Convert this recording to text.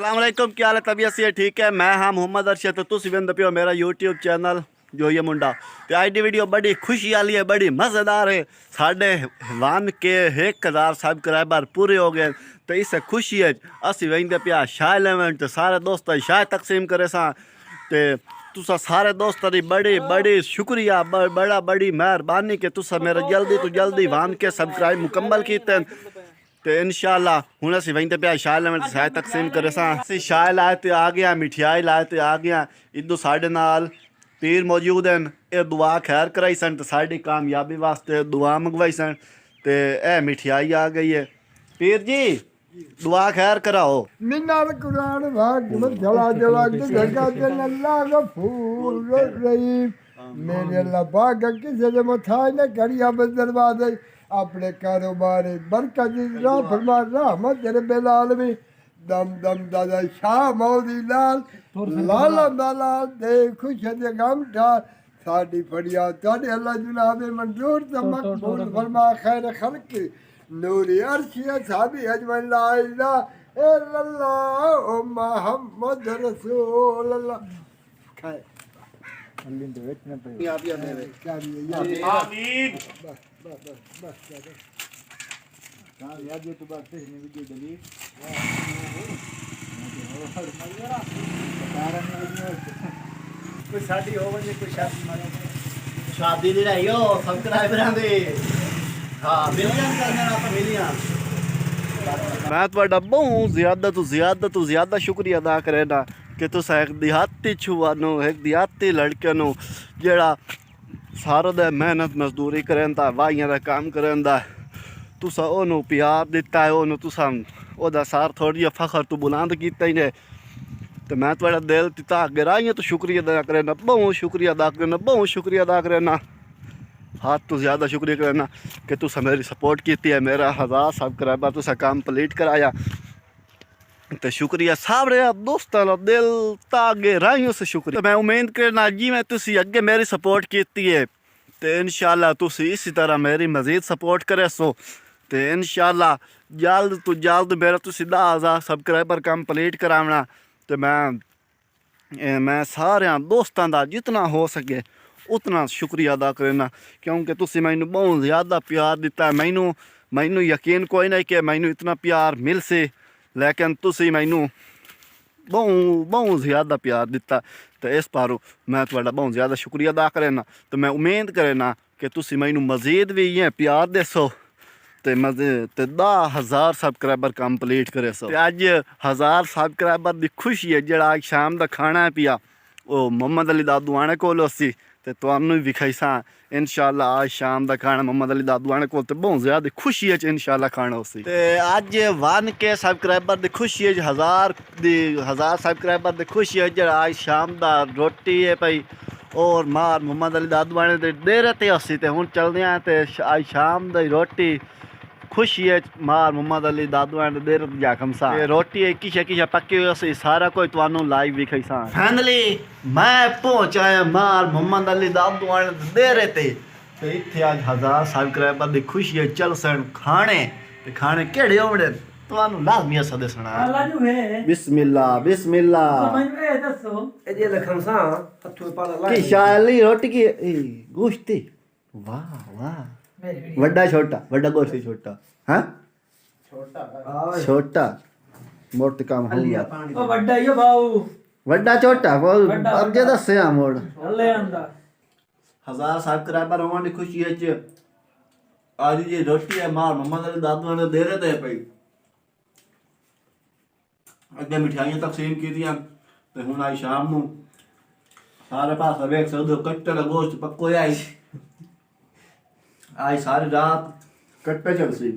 अस्सलाम वालेकुम, क्या हाल है? तबीयत से ठीक है? मैं हाँ मोहम्मद अरशद, तो तुम वेंदे पियो मेरा यूट्यूब चैनल जो ये मुंडा। तो आज दी वीडियो बड़ी खुशी वाली है, बड़ी मज़ेदार है। साढ़े 1,000 सब्सक्राइबर पूरे हो गए, तो इससे खुशी है। असी वेंदे पिया शाह लेवन, तो सारे दोस्त शाह तकसीम करे सा। ते तुसा सारे दोस्तों की बड़ी बड़ी शुक्रिया, बड़ा बड़ी मेहरबानी कि तुसा मेरा जल्दी तो जल्दी 1K सब्सक्राइब मुकम्मल कीते। तो इंशाल्लाह हुण असीं वेंदे पिया शाह लेवन शाह तकसीम करे सां। असीं शाह लाए ते आ गया, मिठाई लाए ते आ गया। इदू साढ़े नाल पीर मौजूद हैं, ये दुआ खैर कराई सन ते साड़ी कामयाबी वास्ते दुआ मंगवाई सन। ते ए मिठाई आ गई है। पीर जी दुआ खैर कराओ। मिन्नत कुरान भाग में जला जला के जगा के अल्लाह गफूर रहीम। मेरे अल्लाह पाक किसी ने मथा न करिया बदरवा दे, अपने कारोबार बरकत राह फरमा रहमत तेरे बेलाल में दम दम दादा शाह मौदी लाल लाला दाला दे खुश दे गम ठार साडी फड़िया ताडे अल्लाह जनाब मंजूर ते मकबूल फरमा खैर खल्क नूरी अर्शिया साबी अजमन ला इलाहा इल्लल्लाह मुहम्मद रसूल अल्लाह खाए अल्लाह दे वेच न पे या मेरे क्या आमीन बस हां याद ये तो बात है ने वीडियो डली कोई शादी हो वने कोई शादी मारे शादी दी रही हो सब्सक्राइबरां दी। हाँ मिलियन करने आप मिलियन। मैं तुहाडा बहुत ज़्यादा तो ज़्यादा शुक्रिया अदा करेना कि तुस एक देहाती छुआ नो, एक देहाती लड़के नो जेड़ा सारा दिन मेहनत मजदूरी करें दा, वाहियां दा काम करें दा, तुसा ओनू प्यार दिता है, ओनू तुसा ओदा सार थोड़ी फखर तो बुलंद कीता ही ने। तो मैं तुहाडा दिल दिता गहराइयां तो शुक्रिया अदा करेना, बहुत शुक्रिया अदा करेना, बहुत शुक्रिया अदा करेना। हाथ तो ज़्यादा शुक्रिया करना कि तुसा मेरी सपोर्ट की है, मेरा 1000 सब्सक्राइबर तुसा कंप्लीट कराया। तो शुक्रिया सारे दोस्तों का दिल ता गहराइयों से शुक्रिया। तो मैं उम्मीद करना जी मैं तुसी अगे मेरी सपोर्ट की है, तो इंशाल्लाह तुसी इसी तरह मेरी मज़ीद सपोर्ट करे सो। तो इंशाल्लाह जल्द तो जल्द मेरा तुसी 10,000 सब्सक्राइबर कंप्लीट करावना। तो मैं सारे दोस्तों का जितना हो सके उतना शुक्रिया अदा करना, क्योंकि तुसी मैनू बहुत ज़्यादा प्यार दिता है। मैनू यकीन कोई नहीं कि मैनू इतना प्यार मिल से, लेकिन तुसी मैनू बहुत ज़्यादा प्यार दिता। तो इस पर मैं तुहाडा बहुत ज़्यादा शुक्रिया अदा करना। तो मैं उम्मीद करना कि तुसी मैनू मज़ीद भी इं प्यार देसो ते 10,000 सब्सक्राइबर कंप्लीट करे सो। अज 1000 सब्सक्राइबर की खुशी है। जड़ा आज शाम का खाना है पिया वो मोहम्मद अली दादू आने कोल सी, तो तुहानू भी विखाई सा इंशाल्लाह आज शाम का खाना मोहम्मद अली दादू आने को। तो बहुत ज़्यादा खुशी है इंशाल्लाह खाना उसी। तो अज 1K सब्सक्राइबर की खुशी है, 1000 सब्सक्राइबर की खुशी है। जरा आज शाम का रोटी है भाई और मार मोहम्मद अली दादू आने दे रहे थे असी, तो हूँ चलते हैं। तो आज शाम की रोटी खुशी है, मार मोहम्मद अली दादू एंड देर जाखम सा रोटी किशा पक्की हुई सी, सारा कोई तुहानू लाइव भी खाई सा। फाइनली मैं पहुंच आया मार मोहम्मद अली दादू एंड दे रहे थे। तो इत्थे आज 1000 सब्सक्राइबर की खुशी है। चल सन खाने, ते खाने केड़े होने तुहानू लाजमी असा दसना। बिस्मिल्लाह बिस्मिल्लाह ए लखन सा हथों पाला ला की शाली रोटी की गोश्ती। वाह वाह, वड्डा छोटा, वड्डा गोश्ती छोटा। हाँ छोटा मोट काम हो गया। ओ वड्डा यो भाऊ वड्डा छोटा वो अगे दस्या मोड़ ले आंदा 1000 सब्सक्राइबर होने की खुशी है। आज ये रोटी है मार मोहम्मद अली दादू ने दे रहे थे भाई, अगे मिठाइयां तकसीम की दियां। ते हुण आई शाम नू सारे पास वेख सकदे हो कट्टे दा गोश्त पक्को आई। आज सारी रात कट्टे चलसी।